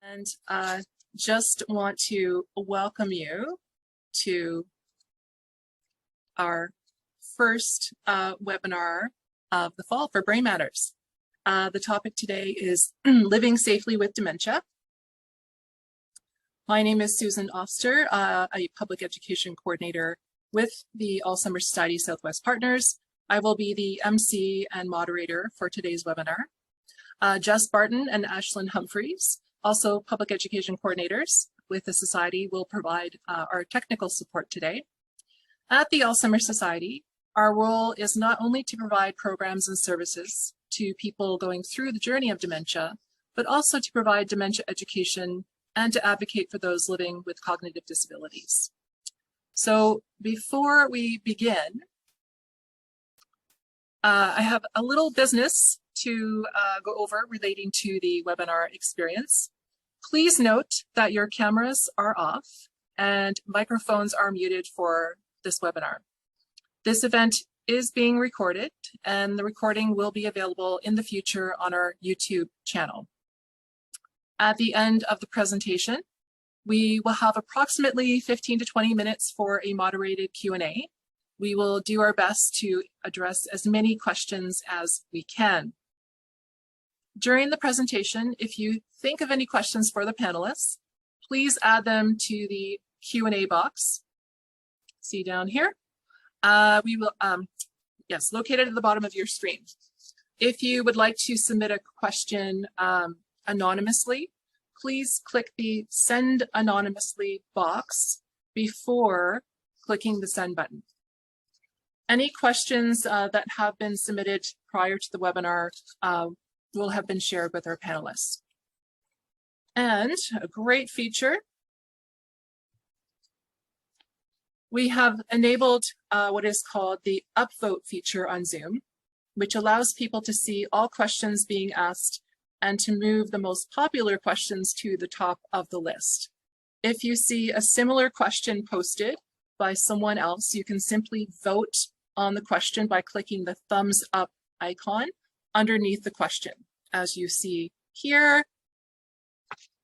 And just want to welcome you to our first webinar of the fall for Brain Matters. The topic today is living safely with dementia. My name is Susan Ofster, a public education coordinator with the Alzheimer's Society Southwest Partners. I will be the MC and moderator for today's webinar. Jess Barton and Ashlyn Humphreys, also public education coordinators with the Society, will provide our technical support today. At the Alzheimer's Society, our role is not only to provide programs and services to people going through the journey of dementia, but also to provide dementia education and to advocate for those living with cognitive disabilities. So before we begin, I have a little business to go over relating to the webinar experience. Please note that your cameras are off and microphones are muted for this webinar. This event is being recorded and the recording will be available in the future on our YouTube channel. At the end of the presentation, we will have approximately 15 to 20 minutes for a moderated Q&A. We will do our best to address as many questions as we can. During the presentation, if you think of any questions for the panelists, please add them to the Q&A box. See down here. We will, yes, located at the bottom of your screen. If you would like to submit a question anonymously, please click the Send Anonymously box before clicking the Send button. Any questions that have been submitted prior to the webinar will have been shared with our panelists. And a great feature, we have enabled what is called the upvote feature on Zoom, which allows people to see all questions being asked and to move the most popular questions to the top of the list. If you see a similar question posted by someone else, you can simply vote on the question by clicking the thumbs up icon underneath the question, as you see here.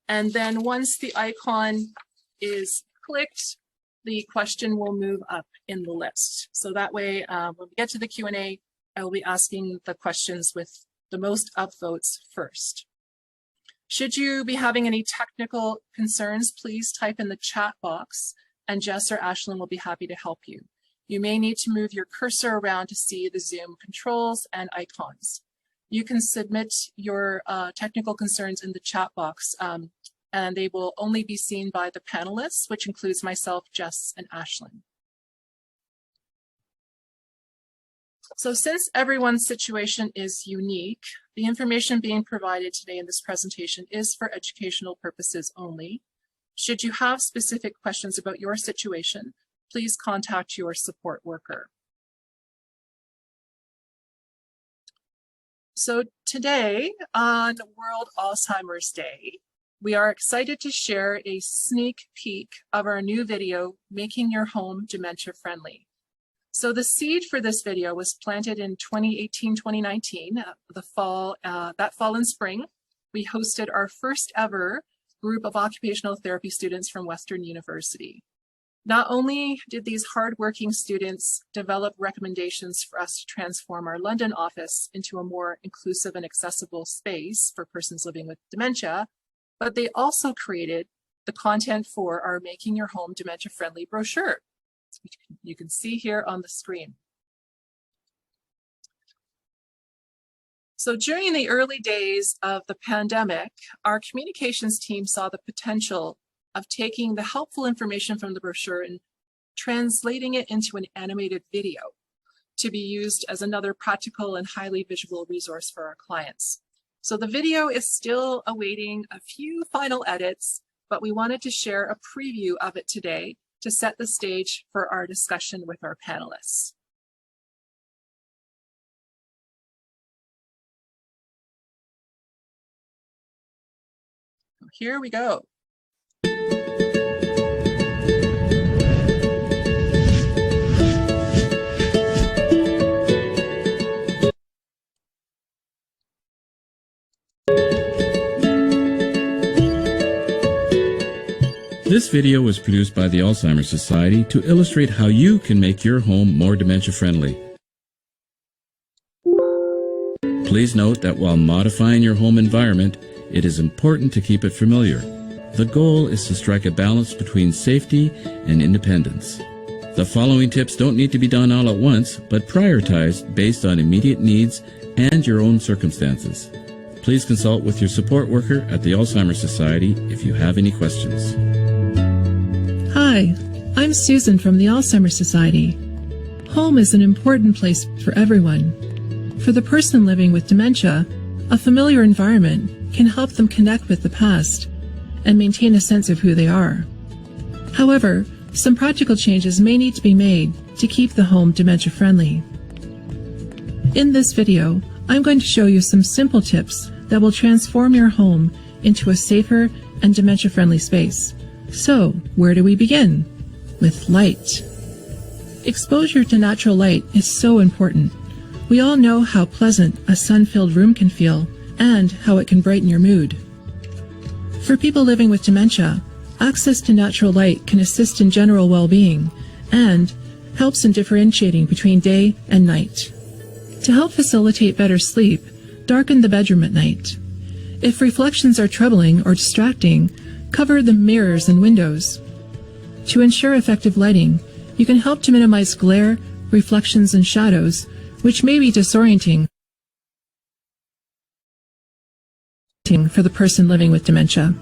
And then once the icon is clicked, the question will move up in the list. So that way, when we get to the Q&A, I will be asking the questions with the most upvotes first. Should you be having any technical concerns, please type in the chat box and Jess or Ashlyn will be happy to help you. You may need to move your cursor around to see the Zoom controls and icons. You can submit your technical concerns in the chat box and they will only be seen by the panelists, which includes myself, Jess, and Ashlyn. So since everyone's situation is unique, the information being provided today in this presentation is for educational purposes only. Should you have specific questions about your situation, please contact your support worker. So today, on World Alzheimer's Day, we are excited to share a sneak peek of our new video, Making Your Home Dementia Friendly. So the seed for this video was planted in 2018-2019, that fall and spring. We hosted our first ever group of occupational therapy students from Western University. Not only did these hardworking students develop recommendations for us to transform our London office into a more inclusive and accessible space for persons living with dementia, but they also created the content for our Making Your Home Dementia Friendly brochure, which you can see here on the screen. So during the early days of the pandemic, our communications team saw the potential of taking the helpful information from the brochure and translating it into an animated video to be used as another practical and highly visual resource for our clients. So the video is still awaiting a few final edits, but we wanted to share a preview of it today to set the stage for our discussion with our panelists. Here we go. This video was produced by the Alzheimer's Society to illustrate how you can make your home more dementia-friendly. Please note that while modifying your home environment, it is important to keep it familiar. The goal is to strike a balance between safety and independence. The following tips don't need to be done all at once, but prioritized based on immediate needs and your own circumstances. Please consult with your support worker at the Alzheimer's Society if you have any questions. Hi, I'm Susan from the Alzheimer's Society. Home is an important place for everyone. For the person living with dementia, a familiar environment can help them connect with the past and maintain a sense of who they are. However, some practical changes may need to be made to keep the home dementia-friendly. In this video, I'm going to show you some simple tips that will transform your home into a safer and dementia-friendly space. So, where do we begin? With light. Exposure to natural light is so important. We all know how pleasant a sun-filled room can feel and how it can brighten your mood. For people living with dementia, access to natural light can assist in general well-being and helps in differentiating between day and night. To help facilitate better sleep, darken the bedroom at night. If reflections are troubling or distracting, cover the mirrors and windows. To ensure effective lighting, you can help to minimize glare, reflections, and shadows, which may be disorienting for the person living with dementia.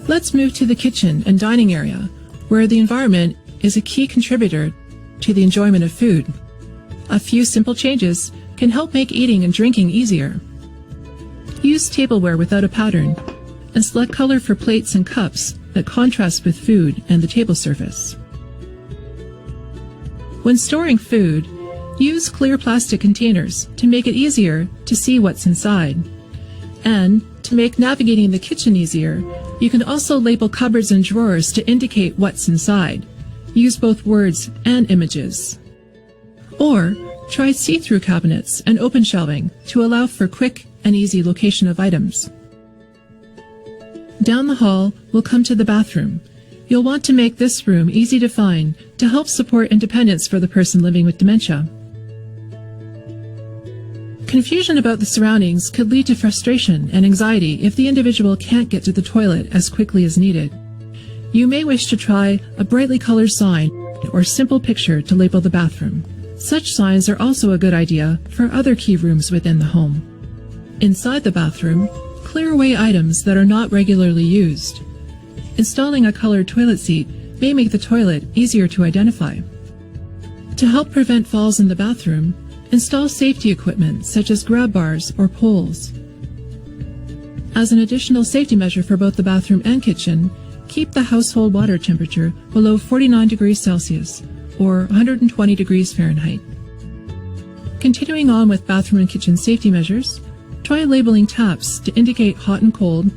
Let's move to the kitchen and dining area, where the environment is a key contributor to the enjoyment of food. A few simple changes can help make eating and drinking easier. Use tableware without a pattern, and select color for plates and cups that contrast with food and the table surface. When storing food, use clear plastic containers to make it easier to see what's inside. And to make navigating the kitchen easier, you can also label cupboards and drawers to indicate what's inside. Use both words and images. Or try see-through cabinets and open shelving to allow for quick and easy location of items. Down the hall, we'll come to the bathroom. You'll want to make this room easy to find to help support independence for the person living with dementia. Confusion about the surroundings could lead to frustration and anxiety if the individual can't get to the toilet as quickly as needed. You may wish to try a brightly colored sign or simple picture to label the bathroom. Such signs are also a good idea for other key rooms within the home. Inside the bathroom, clear away items that are not regularly used. Installing a colored toilet seat may make the toilet easier to identify. To help prevent falls in the bathroom, install safety equipment such as grab bars or poles. As an additional safety measure for both the bathroom and kitchen, keep the household water temperature below 49 degrees Celsius or 120 degrees Fahrenheit. Continuing on with bathroom and kitchen safety measures, try labeling taps to indicate hot and cold,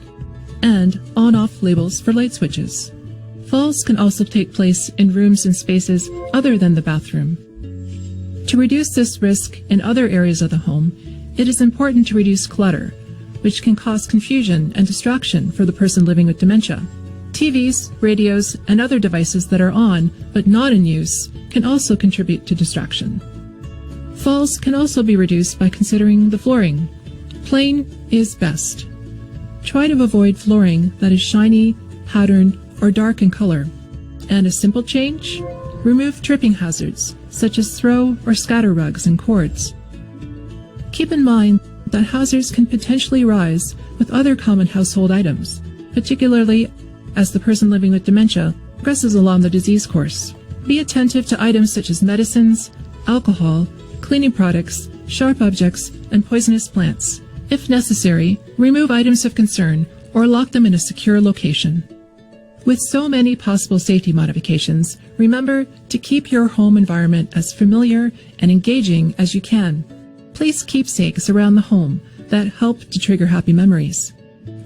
and on-off labels for light switches. Falls can also take place in rooms and spaces other than the bathroom. To reduce this risk in other areas of the home, it is important to reduce clutter, which can cause confusion and distraction for the person living with dementia. TVs, radios, and other devices that are on but not in use can also contribute to distraction. Falls can also be reduced by considering the flooring. Plain is best. Try to avoid flooring that is shiny, patterned, or dark in color. And a simple change? Remove tripping hazards, such as throw or scatter rugs and cords. Keep in mind that hazards can potentially rise with other common household items, particularly as the person living with dementia progresses along the disease course. Be attentive to items such as medicines, alcohol, cleaning products, sharp objects, and poisonous plants. If necessary, remove items of concern or lock them in a secure location. With so many possible safety modifications, remember to keep your home environment as familiar and engaging as you can. Place keepsakes around the home that help to trigger happy memories.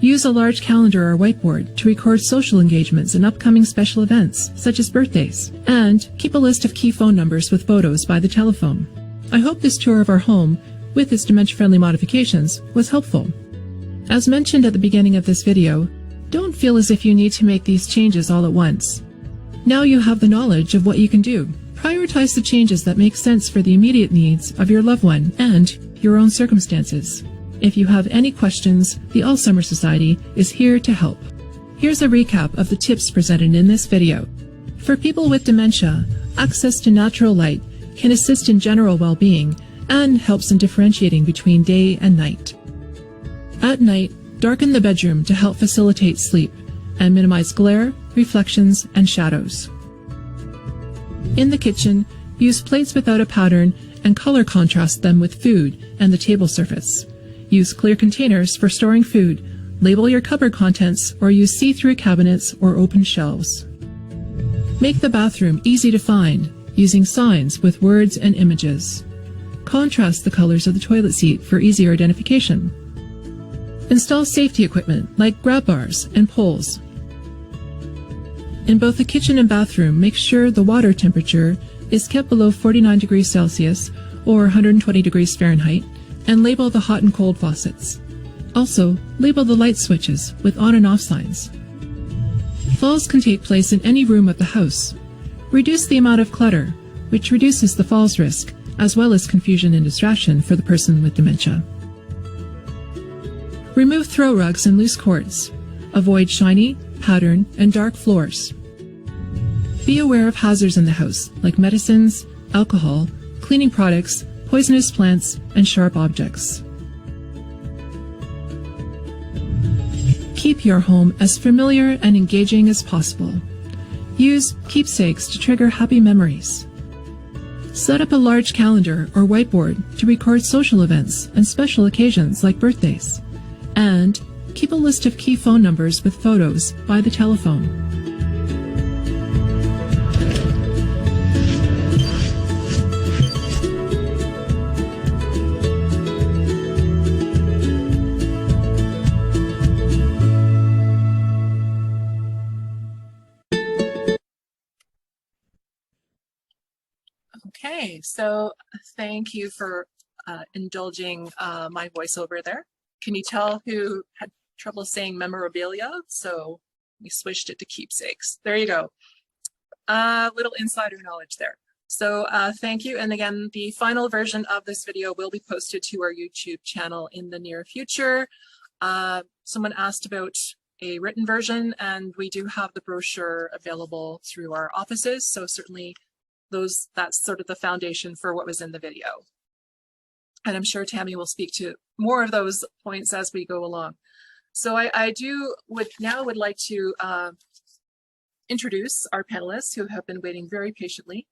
Use a large calendar or whiteboard to record social engagements and upcoming special events, such as birthdays. And keep a list of key phone numbers with photos by the telephone. I hope this tour of our home, with its dementia-friendly modifications, was helpful. As mentioned at the beginning of this video, Don't feel as if you need to make these changes all at once. Now you have the knowledge of what you can do. Prioritize the changes that make sense for the immediate needs of your loved one and your own circumstances. If you have any questions, the Alzheimer's Society is here to help. Here's a recap of the tips presented in this video. For people with dementia, access to natural light can assist in general well-being and helps in differentiating between day and night. At night, darken the bedroom to help facilitate sleep and minimize glare, reflections, and shadows. In the kitchen, use plates without a pattern and color contrast them with food and the table surface. Use clear containers for storing food, label your cupboard contents, or use see-through cabinets or open shelves. Make the bathroom easy to find, using signs with words and images. Contrast the colors of the toilet seat for easier identification. Install safety equipment like grab bars and poles. In both the kitchen and bathroom, make sure the water temperature is kept below 49 degrees Celsius or 120 degrees Fahrenheit, and label the hot and cold faucets. Also, label the light switches with on and off signs. Falls can take place in any room of the house. Reduce the amount of clutter, which reduces the falls risk, as well as confusion and distraction for the person with dementia. Remove throw rugs and loose cords. Avoid shiny, pattern, and dark floors. Be aware of hazards in the house, like medicines, alcohol, cleaning products, poisonous plants, and sharp objects. Keep your home as familiar and engaging as possible. Use keepsakes to trigger happy memories. Set up a large calendar or whiteboard to record social events and special occasions like birthdays. And keep a list of key phone numbers with photos by the telephone. Okay, so thank you for indulging my voiceover there. Can you tell who had trouble saying memorabilia? So we switched it to keepsakes. There you go. Little insider knowledge there. So thank you. And again, the final version of this video will be posted to our YouTube channel in the near future. Someone asked about a written version, and we do have the brochure available through our offices. So certainly that's sort of the foundation for what was in the video. And I'm sure Tammy will speak to more of those points as we go along. So I would like to introduce our panelists who have been waiting very patiently.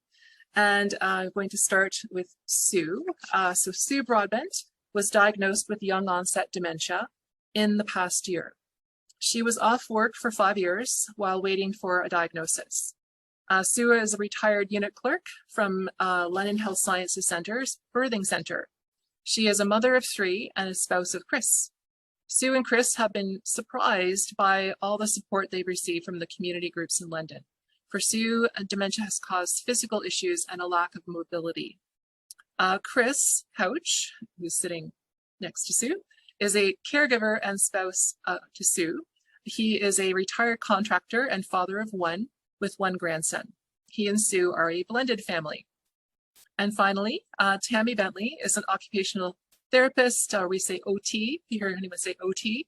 And I'm going to start with Sue. So Sue Broadbent was diagnosed with young onset dementia in the past year. She was off work for 5 years while waiting for a diagnosis. Sue is a retired unit clerk from London Health Sciences Centre's Birthing Centre. She is a mother of 3 and a spouse of Chris. Sue and Chris have been surprised by all the support they've received from the community groups in London. For Sue, dementia has caused physical issues and a lack of mobility. Chris Couch, who's sitting next to Sue, is a caregiver and spouse to Sue. He is a retired contractor and father of 1 with 1 grandson. He and Sue are a blended family. And finally, Tammy Bentley is an occupational therapist, we say OT, you hear anyone say OT,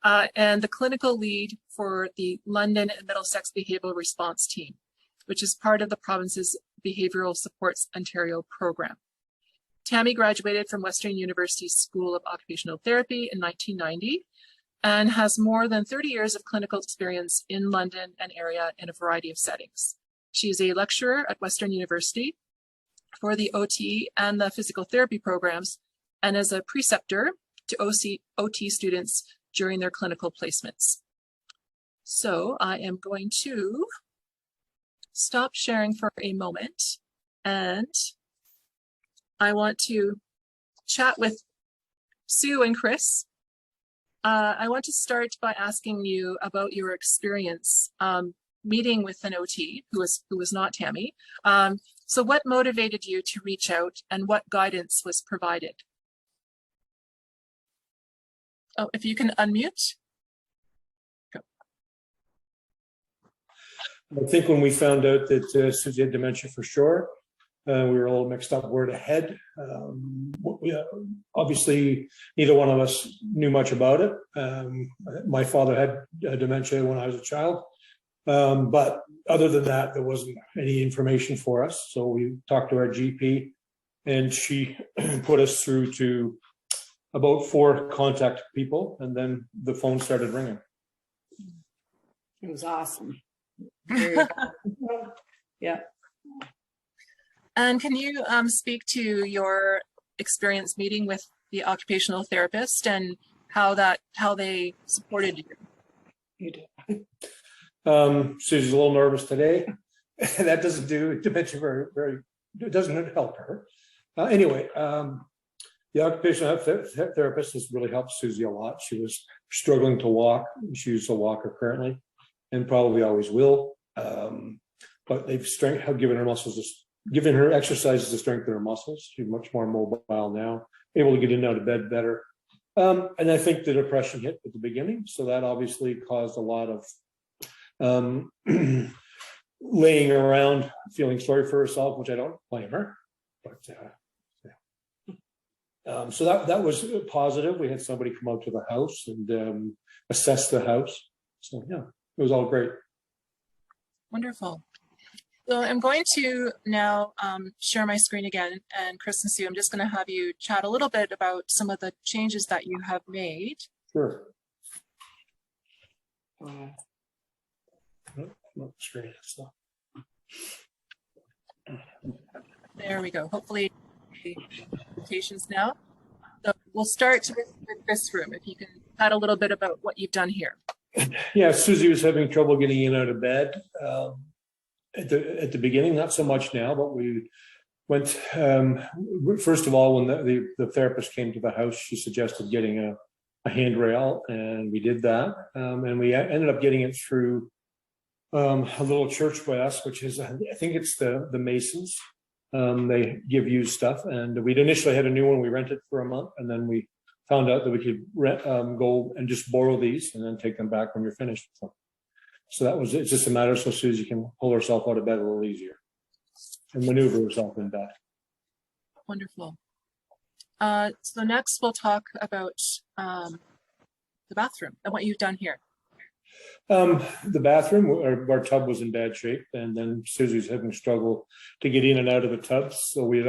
and the clinical lead for the London and Middlesex Behavioural Response Team, which is part of the province's Behavioural Supports Ontario program. Tammy graduated from Western University's School of Occupational Therapy in 1990 and has more than 30 years of clinical experience in London and area in a variety of settings. She is a lecturer at Western University for the OT and the physical therapy programs, and as a preceptor to OT students during their clinical placements. So I am going to stop sharing for a moment, and I want to chat with Sue and Chris. I want to start by asking you about your experience meeting with an OT who was not Tammy. So what motivated you to reach out, and what guidance was provided? Oh, if you can unmute. Go. I think when we found out that Susie had dementia for sure, we were a little mixed up where to head. Obviously, neither one of us knew much about it. My father had dementia when I was a child. But other than that, there wasn't any information for us. So we talked to our GP, and she put us through to about 4 contact people, and then the phone started ringing. It was awesome. Yeah. And can you speak to your experience meeting with the occupational therapist and how they supported you? You did. Susie's a little nervous today. That doesn't do dementia very, it doesn't help her. Anyway, the occupational therapist has really helped Susie a lot. She was struggling to walk. She uses a walker currently and probably always will. But they've have given her muscles, given her exercises to strengthen her muscles. She's much more mobile now, able to get in and out of bed better. And I think the depression hit at the beginning. So that obviously caused a lot of laying around feeling sorry for herself, which I don't blame her, but so that was positive. We had somebody come out to the house and assess the house, so yeah, it was all great. Wonderful. So I'm going to now share my screen again, and Chris and Sue, I'm just going to have you chat a little bit about some of the changes that you have made. Sure. Screen, so. There we go. Hopefully, presentations now. So we'll start with this room. If you can chat a little bit about what you've done here. Yeah, Susie was having trouble getting in and out of bed at the beginning. Not so much now, but we went. First of all, when the therapist came to the house, she suggested getting a handrail, and we did that, and we ended up getting it through a little church by us, which is, I think it's the Masons. They give you stuff, and we'd initially had a new one. We rented for a month, and then we found out that we could go and just borrow these and then take them back when you're finished with them. So that was, it's just a matter so Susie can pull herself out of bed a little easier and maneuver herself in bed. Wonderful. So next we'll talk about the bathroom and what you've done here. The bathroom, our tub was in bad shape, and then Susie's having struggle to get in and out of the tub. So we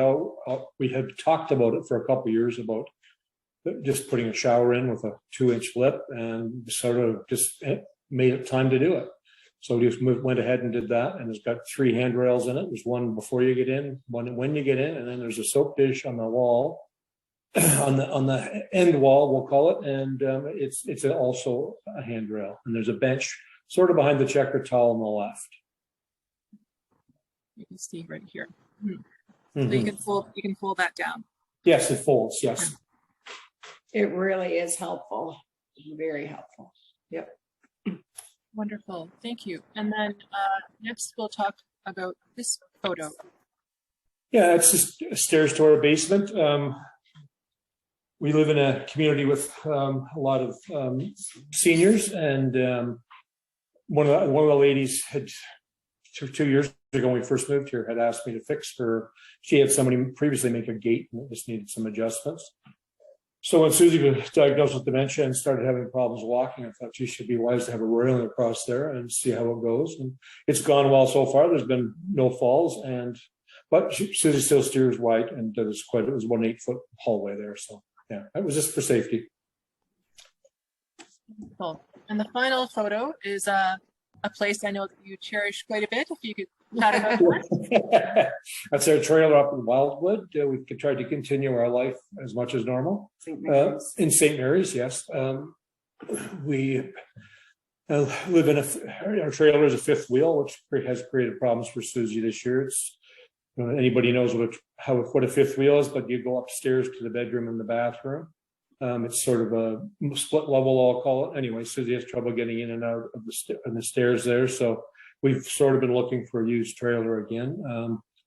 had talked about it for a couple of years about just putting a shower in with a 2-inch lip, and sort of just made it time to do it. So we just went ahead and did that, and it's got 3 handrails in it. There's one before you get in, one when you get in, and then there's a soap dish on the wall, on the end wall, we'll call it, and it's also a handrail, and there's a bench sort of behind the checker towel on the left. You can see right here. So you can fold that down. Yes, it folds. Yes. It really is helpful. Very helpful. Yep. Wonderful. Thank you. And then next we'll talk about this photo. Yeah, it's just stairs to our basement. We live in a community with a lot of seniors, and one of the ladies had 2 years ago when we first moved here had asked me to fix her. She had somebody previously make a gate, and it just needed some adjustments. So when Susie was diagnosed with dementia and started having problems walking, I thought she should be wise to have a railing across there and see how it goes. And it's gone well so far. There's been no falls, but Susie still steers wide, and it was about an 8-foot hallway there. So yeah, it was just for safety. Cool. And the final photo is a place I know that you cherish quite a bit. If you could chat about that. That's our trailer up in Wildwood. We could try to continue our life as much as normal. In St. Mary's, yes. We live in our trailer is a 5th wheel, which has created problems for Susie this year. It's anybody knows what a 5th wheel is, but you go upstairs to the bedroom and the bathroom. It's sort of a split level, I'll call it. Anyway, Susie has trouble getting in and out of the stairs there. So we've sort of been looking for a used trailer again.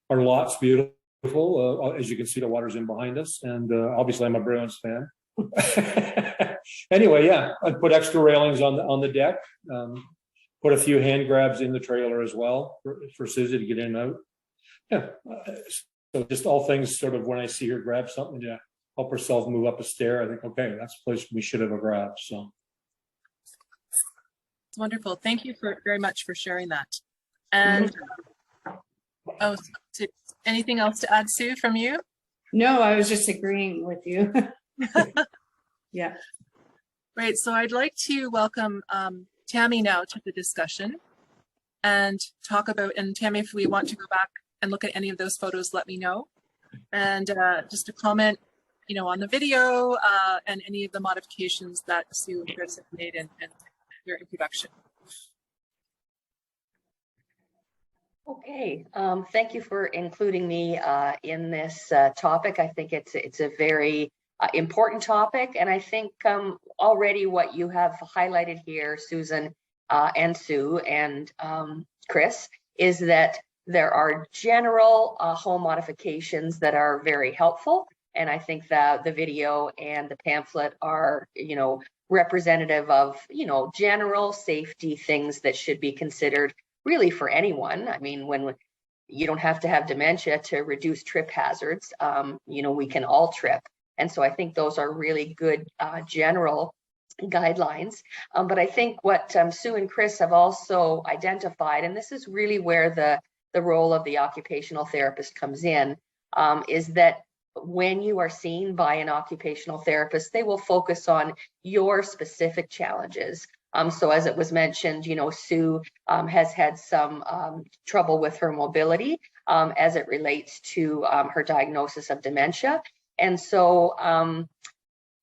Our lot's beautiful. As you can see, the water's in behind us. And obviously I'm a Bruins fan. Anyway, yeah, I put extra railings on the deck. put a few hand grabs in the trailer as well for Susie to get in and out. Yeah. So just all things sort of when I see her grab something to help herself move up a stair, I think, okay, that's a place we should have a grab. So. It's wonderful. Thank you very much for sharing that. And anything else to add, Sue, from you? No, I was just agreeing with you. Yeah. Great. So I'd like to welcome Tammy now to the discussion and talk about, and Tammy, if we want to go back and look at any of those photos, let me know. And just a comment, on the video and any of the modifications that Sue and Chris have made in their introduction. Okay, thank you for including me in this topic. I think it's a very important topic, and I think already what you have highlighted here, Susan and Sue and Chris, is that there are general home modifications that are very helpful, and I think that the video and the pamphlet are, representative of, general safety things that should be considered really for anyone. I mean, when you don't have to have dementia to reduce trip hazards, we can all trip. And so I think those are really good general guidelines. But I think what Sue and Chris have also identified, and this is really where the role of the occupational therapist comes in, is that when you are seen by an occupational therapist, they will focus on your specific challenges. So as it was mentioned, Sue has had some trouble with her mobility as it relates to her diagnosis of dementia. And so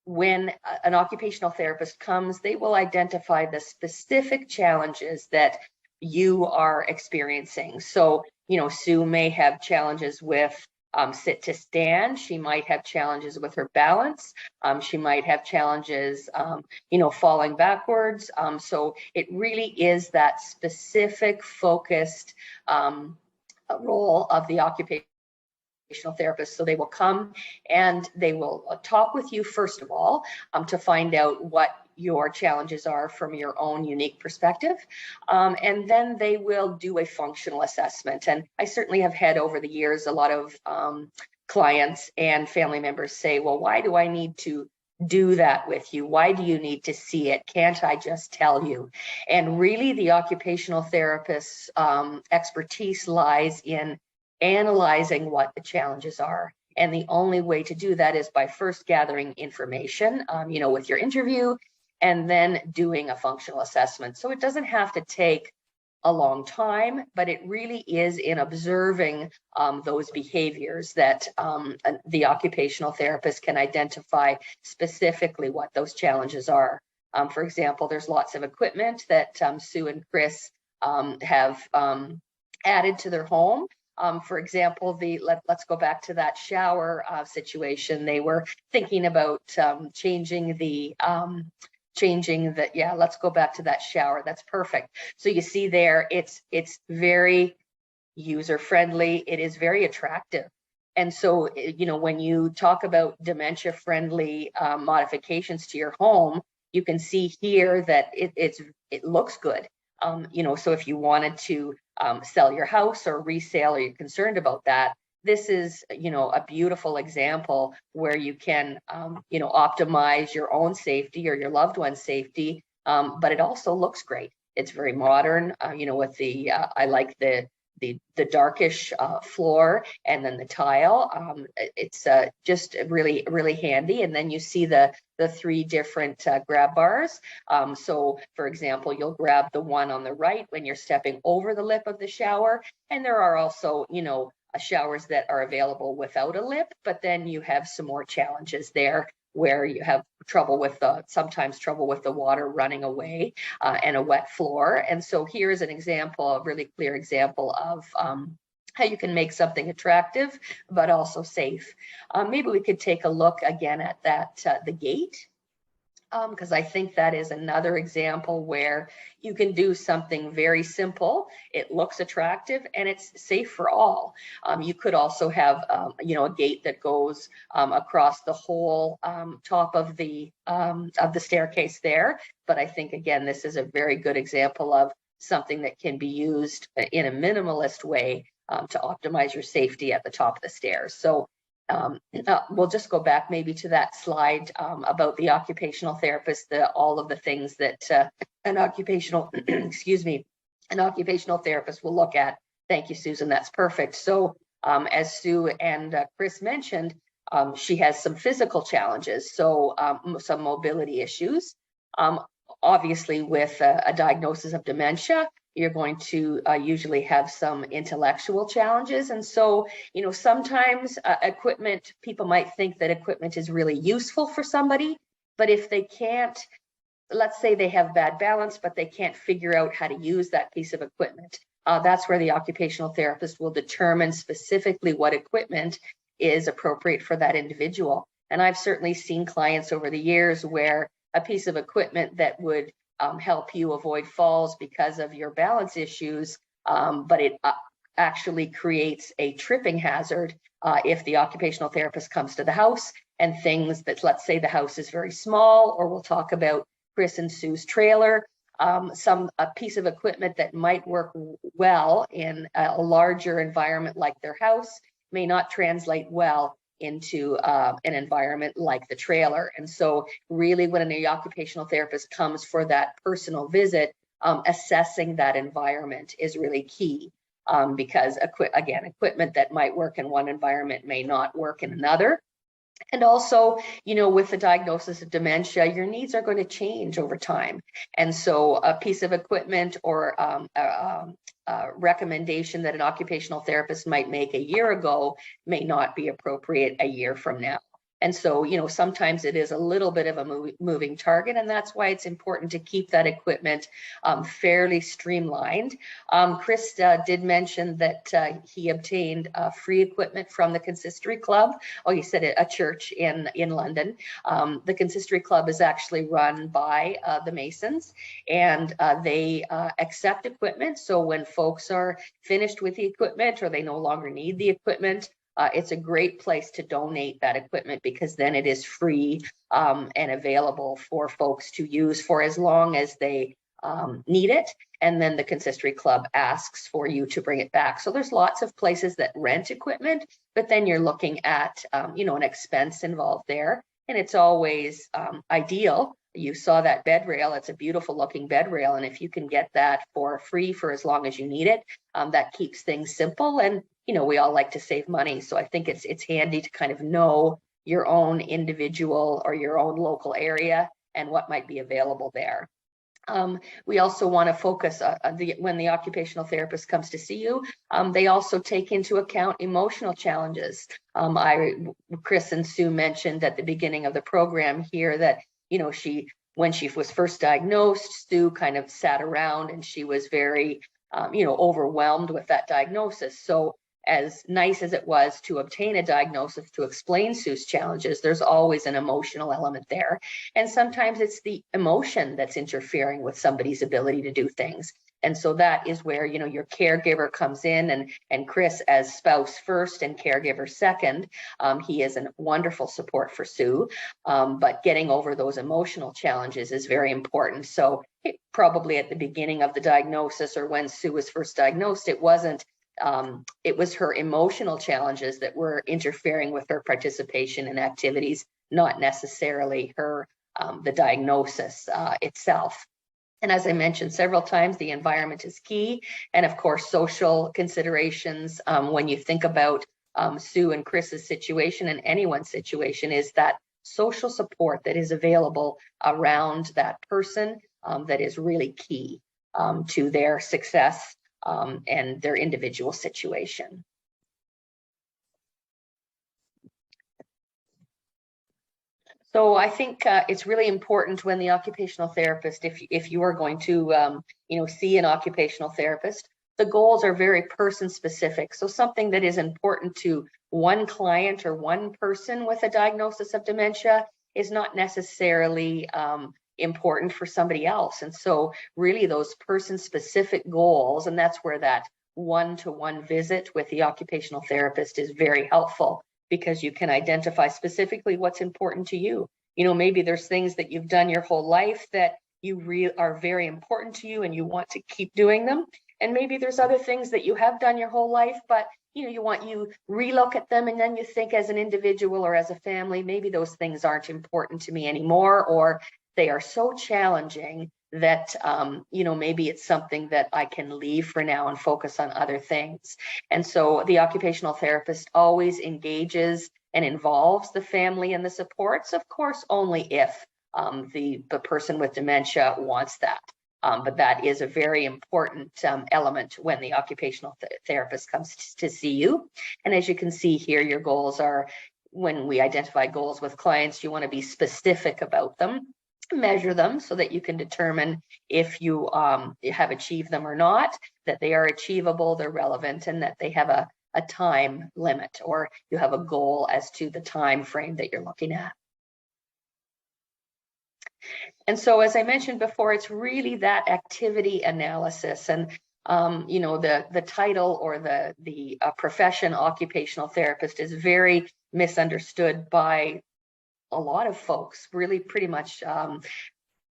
when an occupational therapist comes, they will identify the specific challenges that you are experiencing. So, Sue may have challenges with sit to stand. She might have challenges with her balance. She might have challenges, falling backwards. So it really is that specific focused role of the occupational therapist. So they will come and they will talk with you, first of all, to find out what your challenges are from your own unique perspective. And then they will do a functional assessment. And I certainly have had over the years a lot of clients and family members say, well, why do I need to do that with you? Why do you need to see it? Can't I just tell you? And really the occupational therapist's expertise lies in analyzing what the challenges are. And the only way to do that is by first gathering information, with your interview, and then doing a functional assessment. So it doesn't have to take a long time, but it really is in observing those behaviors that the occupational therapist can identify specifically what those challenges are. For example, there's lots of equipment that Sue and Chris have added to their home. For example, let's go back to that shower situation. They were thinking about changing the, let's go back to that shower. That's perfect. So you see there, it's very user-friendly. It is very attractive. And so, when you talk about dementia-friendly modifications to your home, you can see here that it looks good. So if you wanted to sell your house or resale, or you're concerned about that, this is, a beautiful example where you can, optimize your own safety or your loved one's safety, but it also looks great. It's very modern, with the, I like the darkish floor and then the tile. It's just really, really handy. And then you see the three different grab bars. So for example, you'll grab the one on the right when you're stepping over the lip of the shower. And there are also, showers that are available without a lip, but then you have some more challenges there where you have sometimes trouble with the water running away and a wet floor. And so here's an example, a really clear example of how you can make something attractive, but also safe. Maybe we could take a look again at that, the gate, because I think that is another example where you can do something very simple. It looks attractive and it's safe for all. You could also have, a gate that goes across the whole top of the staircase there. But I think, again, this is a very good example of something that can be used in a minimalist way to optimize your safety at the top of the stairs. So we'll just go back maybe to that slide about the occupational therapist, all of the things that an occupational, excuse me, an occupational therapist will look at. Thank you, Susan, that's perfect. So as Sue and Chris mentioned, she has some physical challenges, so some mobility issues. Obviously, with a diagnosis of dementia, you're going to usually have some intellectual challenges. And so, you know, sometimes equipment, people might think that equipment is really useful for somebody, but if they can't, let's say they have bad balance, but they can't figure out how to use that piece of equipment, that's where the occupational therapist will determine specifically what equipment is appropriate for that individual. And I've certainly seen clients over the years where a piece of equipment that would help you avoid falls because of your balance issues, but it actually creates a tripping hazard if the occupational therapist comes to the house, and things that, let's say the house is very small, or we'll talk about Chris and Sue's trailer, a piece of equipment that might work well in a larger environment like their house may not translate well into an environment like the trailer. And so really when an occupational therapist comes for that personal visit, assessing that environment is really key, because again, equipment that might work in one environment may not work in another. And also, you know, with the diagnosis of dementia, your needs are going to change over time. And so a piece of equipment or a recommendation that an occupational therapist might make a year ago may not be appropriate a year from now. And so, you know, sometimes it is a little bit of a moving target, and that's why it's important to keep that equipment fairly streamlined. Chris did mention that he obtained free equipment from the Consistory Club. Oh, he said a church in London. The Consistory Club is actually run by the Masons, and they accept equipment. So when folks are finished with the equipment or they no longer need the equipment, it's a great place to donate that equipment, because then it is free and available for folks to use for as long as they need it. And then the Consistory Club asks for you to bring it back. So there's lots of places that rent equipment, but then you're looking at, you know, an expense involved there. And it's always ideal. You saw that bed rail, it's a beautiful looking bed rail. And if you can get that for free for as long as you need it, that keeps things simple. And you know, we all like to save money. So I think it's handy to kind of know your own individual or your own local area and what might be available there. We also want to focus when the occupational therapist comes to see you, they also take into account emotional challenges. Chris and Sue mentioned at the beginning of the program here that, you know, when she was first diagnosed, Sue kind of sat around and she was very, you know, overwhelmed with that diagnosis. So as nice as it was to obtain a diagnosis to explain Sue's challenges, there's always an emotional element there. And sometimes it's the emotion that's interfering with somebody's ability to do things. And so that is where, you know, your caregiver comes in, and Chris, as spouse first and caregiver second, he is a wonderful support for Sue, but getting over those emotional challenges is very important. So probably at the beginning of the diagnosis, or when Sue was first diagnosed, it wasn't it was her emotional challenges that were interfering with her participation in activities, not necessarily her the diagnosis itself. And as I mentioned several times, the environment is key. And of course, social considerations, when you think about Sue and Chris's situation and anyone's situation, is that social support that is available around that person that is really key to their success and their individual situation. So I think it's really important when the occupational therapist, if you are going to you know, see an occupational therapist, the goals are very person specific. So something that is important to one client or one person with a diagnosis of dementia is not necessarily important for somebody else. And so really those person specific goals, and that's where that one-to-one visit with the occupational therapist is very helpful, because you can identify specifically what's important to you. You know, maybe there's things that you've done your whole life that are very important to you and you want to keep doing them. And maybe there's other things that you have done your whole life, but you relook at them and then you think as an individual or as a family, maybe those things aren't important to me anymore, or they are so challenging that, maybe it's something that I can leave for now and focus on other things. And so the occupational therapist always engages and involves the family and the supports, of course, only if the person with dementia wants that. But that is a very important element when the occupational therapist comes to see you. And as you can see here, your goals are, when we identify goals with clients, you want to be specific about them, measure them so that you can determine if you have achieved them or not, that they are achievable, they're relevant, and that they have a time limit, or you have a goal as to the time frame that you're looking at. And so, as I mentioned before, it's really that activity analysis. And the title or the profession occupational therapist is very misunderstood by a lot of folks, really pretty much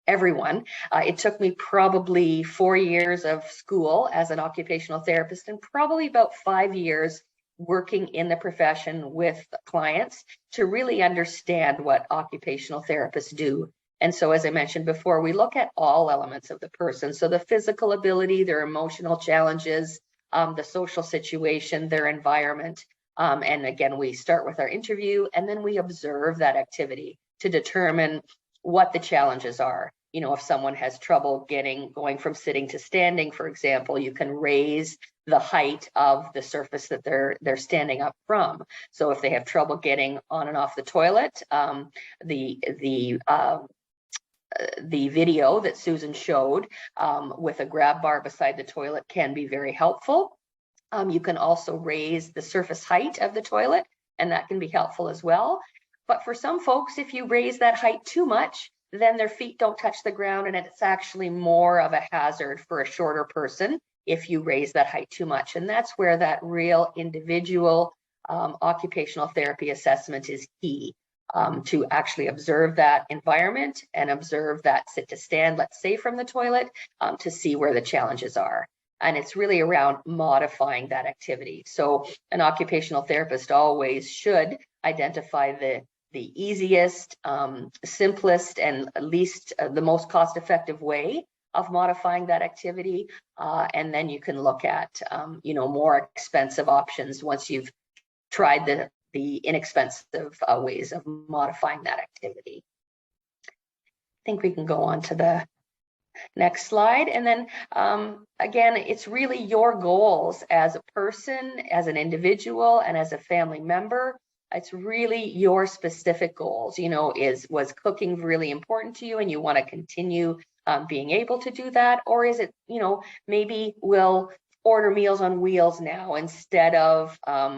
everyone. It took me probably 4 years of school as an occupational therapist and probably about 5 years working in the profession with clients to really understand what occupational therapists do. And so, as I mentioned before, we look at all elements of the person. So the physical ability, their emotional challenges, the social situation, their environment. And again, we start with our interview and then we observe that activity to determine what the challenges are. If someone has trouble going from sitting to standing, for example, you can raise the height of the surface that they're standing up from. So if they have trouble getting on and off the toilet, the video that Susan showed with a grab bar beside the toilet can be very helpful. You can also raise the surface height of the toilet, and that can be helpful as well. But for some folks, if you raise that height too much, then their feet don't touch the ground, and it's actually more of a hazard for a shorter person if you raise that height too much. And that's where that real individual occupational therapy assessment is key. To actually observe that environment and observe that sit to stand, let's say from the toilet, to see where the challenges are. And it's really around modifying that activity. So an occupational therapist always should identify the easiest, simplest, and least the most cost-effective way of modifying that activity. And then you can look at more expensive options once you've tried the inexpensive ways of modifying that activity. I think we can go on to the next slide. And then again, it's really your goals as a person, as an individual, and as a family member. It's really your specific goals. Was cooking really important to you and you want to continue being able to do that? Or is it, maybe we'll order Meals on Wheels now instead of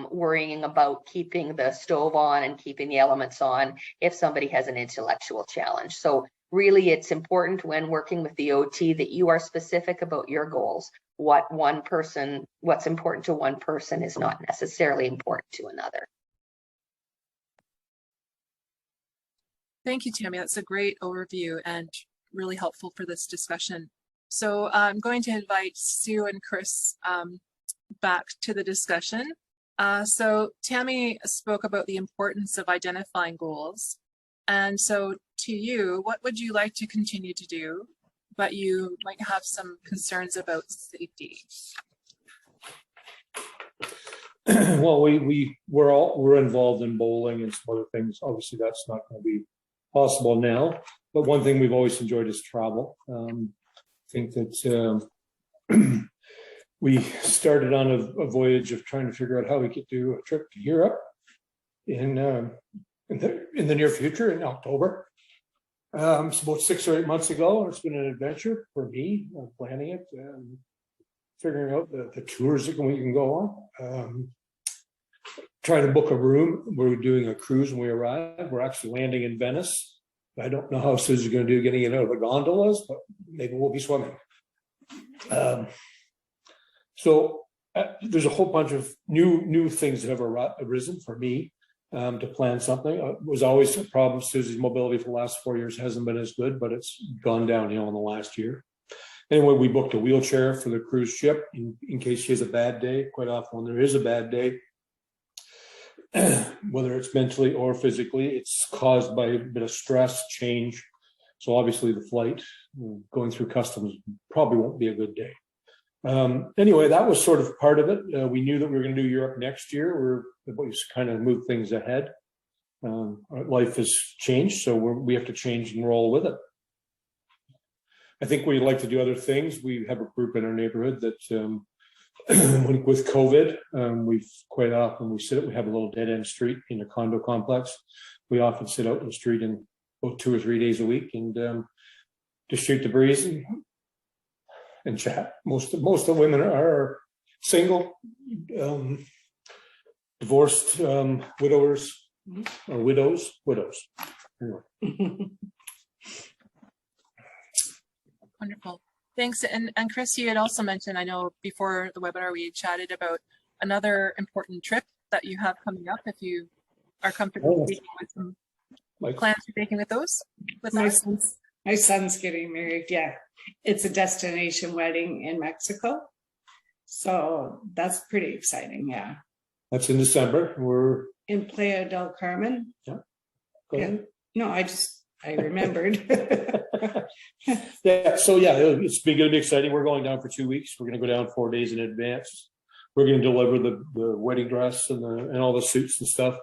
worrying about keeping the stove on and keeping the elements on if somebody has an intellectual challenge. So really, it's important when working with the OT that you are specific about your goals. What's important to one person is not necessarily important to another. Thank you, Tammy. That's a great overview and really helpful for this discussion. So I'm going to invite Sue and Chris back to the discussion. So Tammy spoke about the importance of identifying goals. And so to you, what would you like to continue to do, but you might have some concerns about safety? Well, we're involved in bowling and some other things. Obviously, that's not going to be possible now. But one thing we've always enjoyed is travel. I think that we started on a voyage of trying to figure out how we could do a trip to Europe in the near future in October. It's about 6 or 8 months ago, and it's been an adventure for me planning it, figuring out the tours that we can go on. Trying to book a room. We're doing a cruise when we arrive. We're actually landing in Venice. I don't know how Susan's going to do getting in out of the gondolas, but maybe we'll be swimming. So there's a whole bunch of new things that have arisen for me. to plan something. It was always a problem. Susie's mobility for the last 4 years hasn't been as good, but it's gone downhill in the last year. Anyway, we booked a wheelchair for the cruise ship in case she has a bad day. Quite often when there is a bad day, whether it's mentally or physically, it's caused by a bit of stress, change. So obviously the flight going through customs probably won't be a good day. Anyway, that was sort of part of it. We knew that we were going to do Europe next year. We kind of moved things ahead. Life has changed, so we have to change and roll with it. I think we'd like to do other things. We have a group in our neighborhood that with COVID, we've quite often we have a little dead end street in a condo complex. We often sit out in the street in about 2 or 3 days a week and just shoot the breeze and chat. Most of the women are single, divorced, widowers or widows. Anyway. Wonderful. Thanks. And Chris, you had also mentioned, I know before the webinar, we chatted about another important trip that you have coming up. If you are comfortable speaking with some plans you're making with those. My son's getting married. Yeah. It's a destination wedding in Mexico. So that's pretty exciting. Yeah. That's in December. We're in Playa del Carmen. Yeah. Go ahead. No, I remembered. Yeah, so yeah, it's going to be exciting. We're going down for 2 weeks. We're going to go down 4 days in advance. We're going to deliver the wedding dress and all the suits and stuff.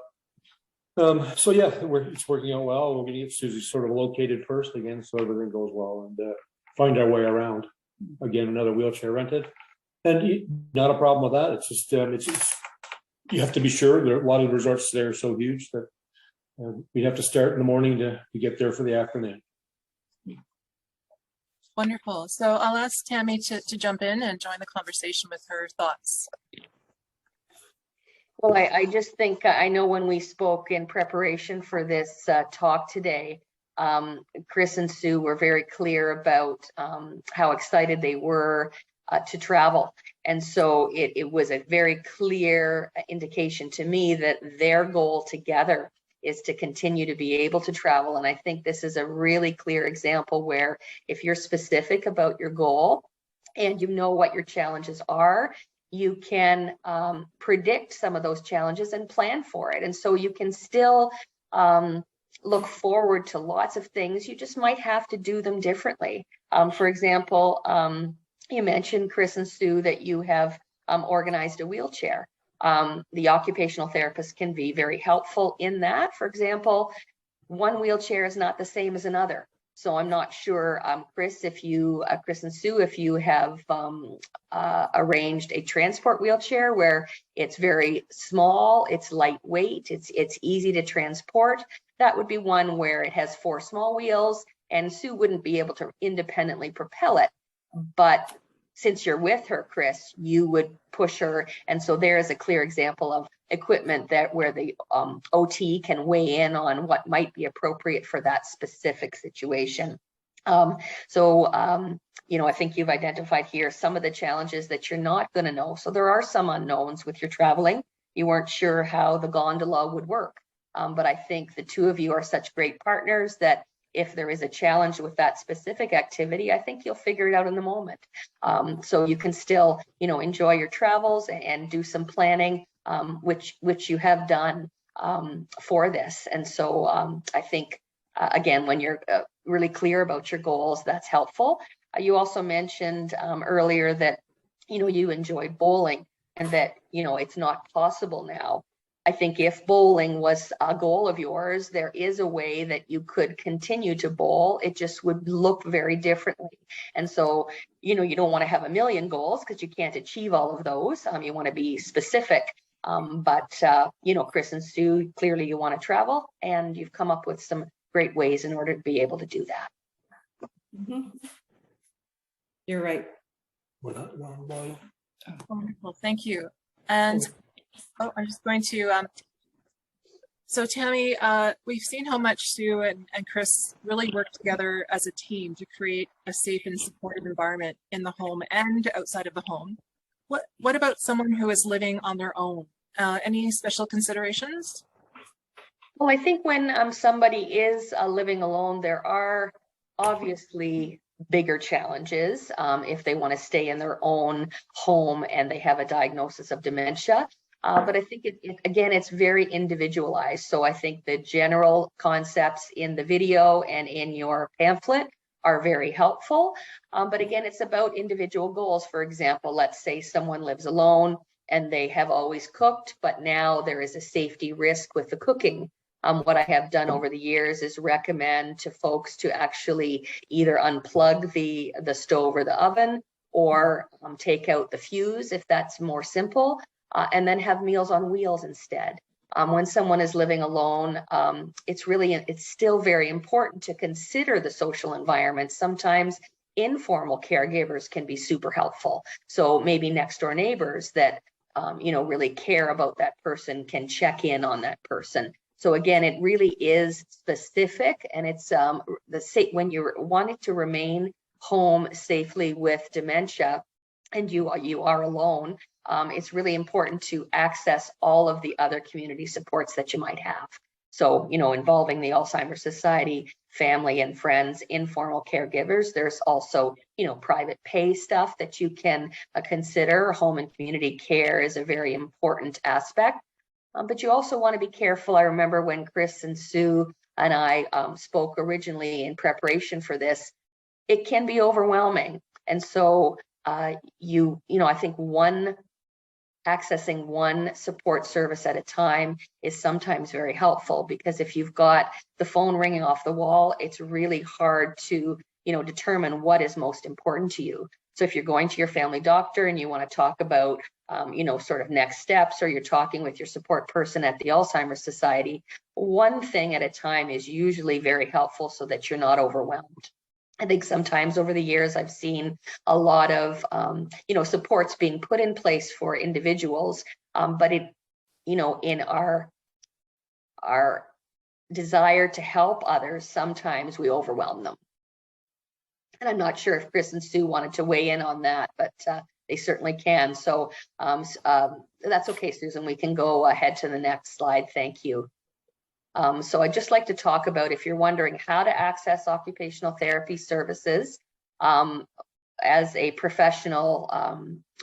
So yeah, it's working out well. We're going to get Susie sort of located first again, so everything goes well, and find our way around. Again, another wheelchair rented, and not a problem with that. It's just you have to be sure. There are a lot of the resorts there are so huge that we'd have to start in the morning to get there for the afternoon. Wonderful. So I'll ask Tammy to jump in and join the conversation with her thoughts. Well, I just think, I know when we spoke in preparation for this talk today, Chris and Sue were very clear about how excited they were to travel. And so it was a very clear indication to me that their goal together is to continue to be able to travel. And I think this is a really clear example where if you're specific about your goal and you know what your challenges are, you can predict some of those challenges and plan for it. And so you can still look forward to lots of things. You just might have to do them differently. For example, you mentioned, Chris and Sue, that you have organized a wheelchair. The occupational therapist can be very helpful in that. For example, one wheelchair is not the same as another. So I'm not sure, Chris and Sue, if you have arranged a transport wheelchair where it's very small, it's lightweight, it's easy to transport. That would be one where it has 4 small wheels and Sue wouldn't be able to independently propel it. But since you're with her, Chris, you would push her. And so there is a clear example of equipment where the OT can weigh in on what might be appropriate for that specific situation. I think you've identified here some of the challenges that you're not going to know. So there are some unknowns with your traveling. You weren't sure how the gondola would work. But I think the two of you are such great partners that if there is a challenge with that specific activity, I think you'll figure it out in the moment. So you can still, enjoy your travels and do some planning, which you have done for this. And so I think, again, when you're really clear about your goals, that's helpful. You also mentioned earlier that, you enjoyed bowling and that, it's not possible now. I think if bowling was a goal of yours, there is a way that you could continue to bowl. It just would look very differently. And so, you don't want to have a million goals because you can't achieve all of those. You want to be specific. But Chris and Sue, clearly you want to travel and you've come up with some great ways in order to be able to do that. Mm-hmm. You're right. Wonderful. Thank you. And I'm just going to, so Tammy, we've seen how much Sue and Chris really work together as a team to create a safe and supportive environment in the home and outside of the home. What about someone who is living on their own? Any special considerations? Well, I think when somebody is living alone, there are obviously bigger challenges if they want to stay in their own home and they have a diagnosis of dementia. But I think again, it's very individualized. So I think the general concepts in the video and in your pamphlet are very helpful. But again, it's about individual goals. For example, let's say someone lives alone and they have always cooked, but now there is a safety risk with the cooking. What I have done over the years is recommend to folks to actually either unplug the stove or the oven, or take out the fuse if that's more simple, and then have meals on wheels instead. When someone is living alone, it's still very important to consider the social environment. Sometimes informal caregivers can be super helpful. So maybe next door neighbors that really care about that person can check in on that person. So again, it really is specific, and it's when you're wanting to remain home safely with dementia and you are alone, it's really important to access all of the other community supports that you might have. So, involving the Alzheimer's Society, family and friends, informal caregivers. There's also, private pay stuff that you can consider. Home and community care is a very important aspect. But you also want to be careful. I remember when Chris and Sue and I spoke originally in preparation for this, it can be overwhelming. And so I think accessing one support service at a time is sometimes very helpful, because if you've got the phone ringing off the wall, it's really hard to, determine what is most important to you. So if you're going to your family doctor and you want to talk about, sort of next steps, or you're talking with your support person at the Alzheimer's Society, one thing at a time is usually very helpful so that you're not overwhelmed. I think sometimes over the years, I've seen a lot of, supports being put in place for individuals, but in our desire to help others, sometimes we overwhelm them. And I'm not sure if Chris and Sue wanted to weigh in on that, but they certainly can. So that's okay, Susan. We can go ahead to the next slide. Thank you. So I'd just like to talk about, if you're wondering how to access occupational therapy services as a professional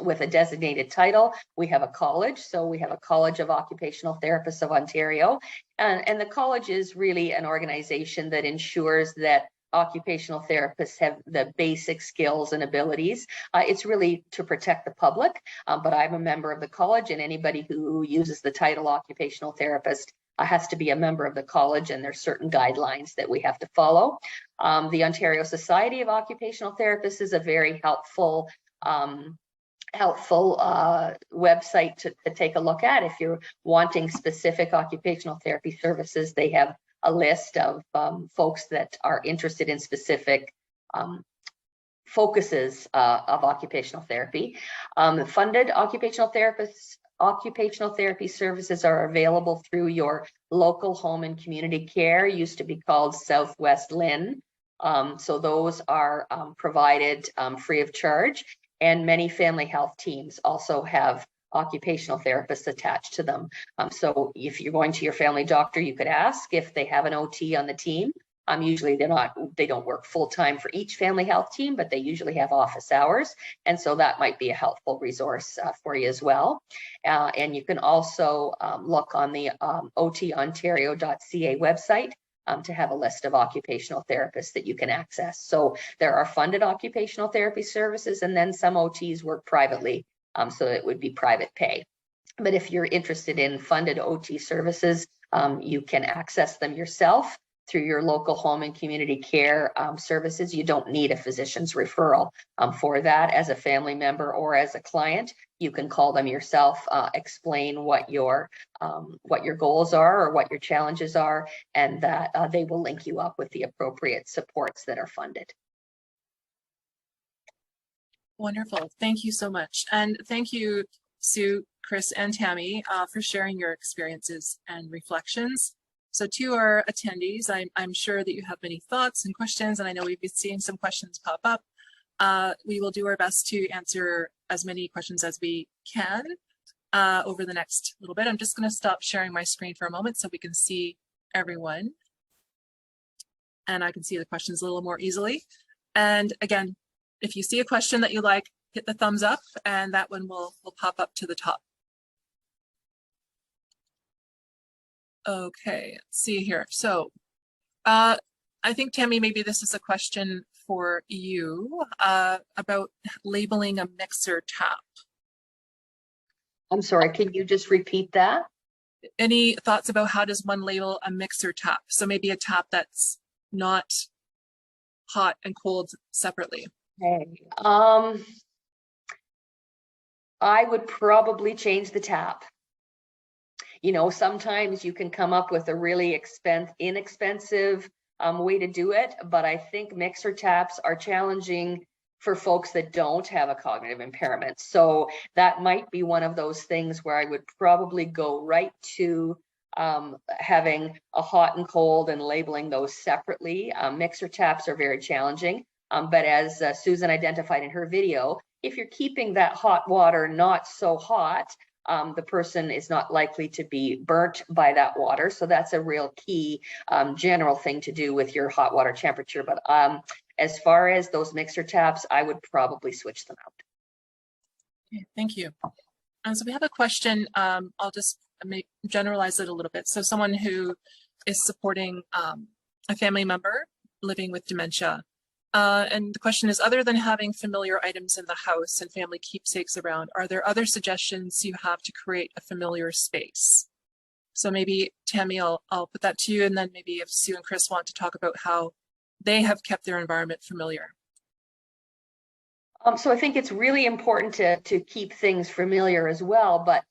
with a designated title, we have a college. So we have a College of Occupational Therapists of Ontario. And the college is really an organization that ensures that occupational therapists have the basic skills and abilities. It's really to protect the public, but I'm a member of the college, and anybody who uses the title occupational therapist has to be a member of the college, and there's certain guidelines that we have to follow. The Ontario Society of Occupational Therapists is a very helpful website to take a look at. If you're wanting specific occupational therapy services, they have a list of folks that are interested in specific focuses of occupational therapy. Funded occupational therapy services are available through your local home and community care, used to be called Southwest LHIN. So those are provided free of charge, and many family health teams also have occupational therapists attached to them. So if you're going to your family doctor, you could ask if they have an OT on the team. Usually they don't work full-time for each family health team, but they usually have office hours. And so that might be a helpful resource for you as well. And you can also look on the otontario.ca website to have a list of occupational therapists that you can access. So there are funded occupational therapy services, and then some OTs work privately. So it would be private pay. But if you're interested in funded OT services, you can access them yourself through your local home and community care services. You don't need a physician's referral for that. As a family member or as a client, you can call them yourself, explain what your goals are or what your challenges are, and that they will link you up with the appropriate supports that are funded. Wonderful. Thank you so much. And thank you, Sue, Chris, and Tammy for sharing your experiences and reflections. So to our attendees, I'm sure that you have many thoughts and questions, and I know we've been seeing some questions pop up. We will do our best to answer as many questions as we can over the next little bit. I'm just going to stop sharing my screen for a moment so we can see everyone. And I can see the questions a little more easily. And again, if you see a question that you like, hit the thumbs up and that one will pop up to the top. Okay, let's see here. So I think, Tammy, maybe this is a question for you about labeling a mixer tap. I'm sorry, can you just repeat that? Any thoughts about how does one label a mixer tap? So maybe a tap that's not hot and cold separately. Okay. I would probably change the tap. You know, sometimes you can come up with a really inexpensive way to do it, but I think mixer taps are challenging for folks that don't have a cognitive impairment. So that might be one of those things where I would probably go right to having a hot and cold and labeling those separately. Mixer taps are very challenging, but as Susan identified in her video, if you're keeping that hot water not so hot, the person is not likely to be burnt by that water. So that's a real key general thing to do with your hot water temperature. But as far as those mixer taps, I would probably switch them out. Okay, thank you. So we have a question. I'll just generalize it a little bit. So someone who is supporting a family member living with dementia. And the question is, other than having familiar items in the house and family keepsakes around, are there other suggestions you have to create a familiar space? So maybe, Tammy, I'll put that to you, and then maybe if Sue and Chris want to talk about how they have kept their environment familiar. So I think it's really important to keep things familiar as well, but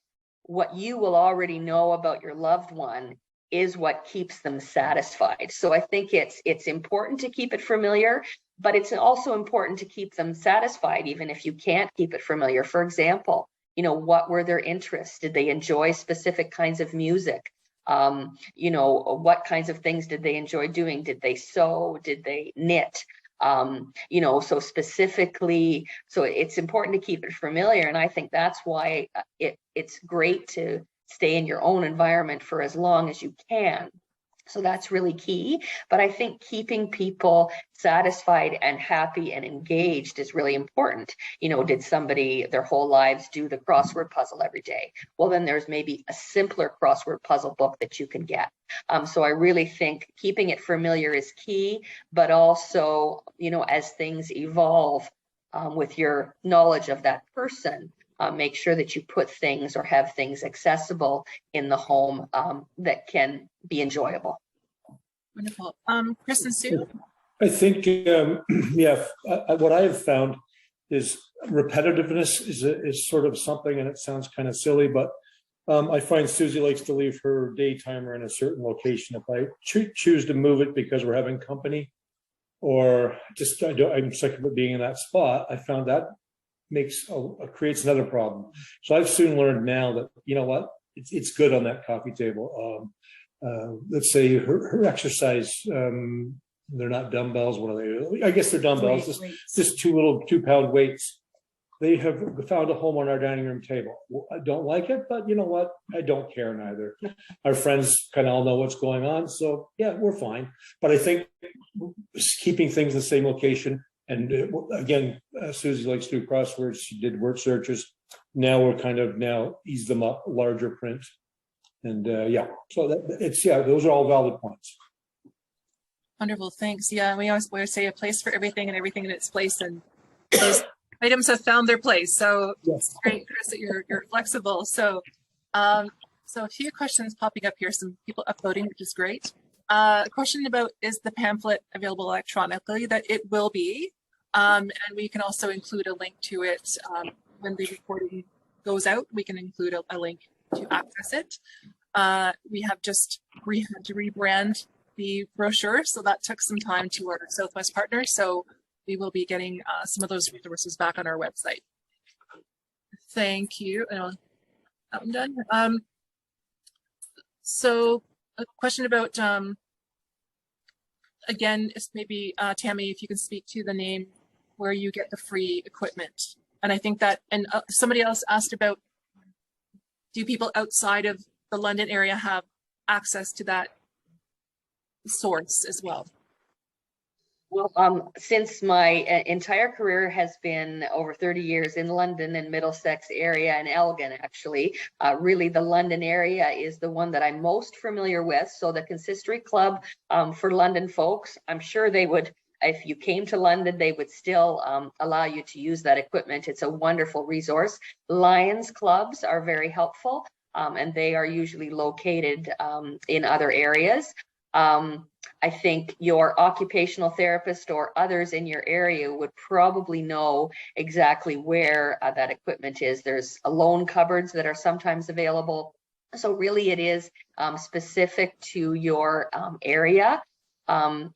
what you will already know about your loved one is what keeps them satisfied. So I think it's important to keep it familiar, but it's also important to keep them satisfied, even if you can't keep it familiar. For example, you know, what were their interests? Did they enjoy specific kinds of music? You know, what kinds of things did they enjoy doing? Did they sew? Did they knit? You know, so specifically, so it's important to keep it familiar. And I think that's why it's great to stay in your own environment for as long as you can. So that's really key. But I think keeping people satisfied and happy and engaged is really important. You know, did somebody their whole lives do the crossword puzzle every day? Well, then there's maybe a simpler crossword puzzle book that you can get. So I really think keeping it familiar is key, but also, you know, as things evolve with your knowledge of that person, make sure that you put things or have things accessible in the home that can be enjoyable. Wonderful. Chris and Sue? I think, yeah, what I have found is repetitiveness is sort of something, and it sounds kind of silly, but I find Susie likes to leave her day timer in a certain location. If I choose to move it because we're having company, or just I'm sick of it being in that spot, I found that creates another problem. So I've soon learned now that, you know what, it's good on that coffee table. Let's say her exercise, they're not dumbbells. What are they? I guess they're dumbbells. Just 2-pound weights. They have found a home on our dining room table. Well, I don't like it, but you know what? I don't care neither. Our friends kind of all know what's going on. So yeah, we're fine. But I think keeping things in the same location, and again, Susie likes to do crosswords. She did word searches. Now we're kind of ease them up, larger print. And yeah, so those are all valid points. Wonderful, thanks. Yeah, we always say a place for everything and everything in its place, and those items have found their place. So yes. It's great, Chris, that you're flexible. So, so a few questions popping up here. Some people upvoting, which is great. A question about, is the pamphlet available electronically? That it will be, and we can also include a link to it when the recording goes out. We can include a link to access it. We had to rebrand the brochure, so that took some time to our Southwest partners. So we will be getting some of those resources back on our website. Thank you. I'm done. So a question about, again, is maybe Tammy, if you can speak to the name where you get the free equipment. And I think that, and somebody else asked about, do people outside of the London area have access to that source as well? Well, since my entire career has been over 30 years in London and Middlesex area and Elgin, actually, really the London area is the one that I'm most familiar with. So the Consistory Club for London folks, I'm sure they would, if you came to London, they would still allow you to use that equipment. It's a wonderful resource. Lions clubs are very helpful, and they are usually located in other areas. I think your occupational therapist or others in your area would probably know exactly where that equipment is. There's loan cupboards that are sometimes available. So really it is specific to your area.